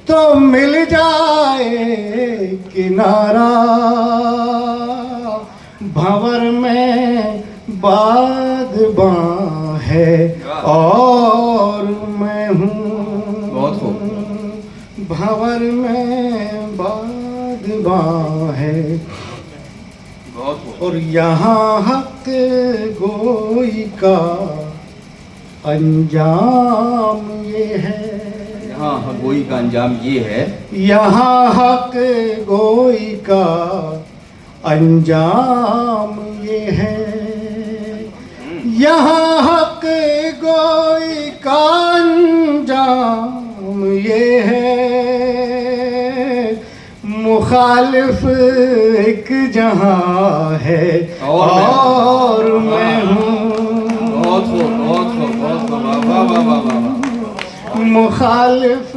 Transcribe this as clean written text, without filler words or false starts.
तो मिल जाए किनारा, भंवर में बादबां है और मैं हूँ। बहुत खूब। भंवर में बादबां है बहुत खूब। और यहाँ हक गोई का अंजाम ये है। यहाँ हक गोई का अंजाम ये है। यहाँ हक गोई का अंजाम ये है। यहाँ हक गोई का अंजाम ये है। मुखालिफ एक जहां है और मैं हूँ। बहुत खूब, बहुत खूब, बहुत खूब। वाह वाह वाह वाह वाह। मुखालिफ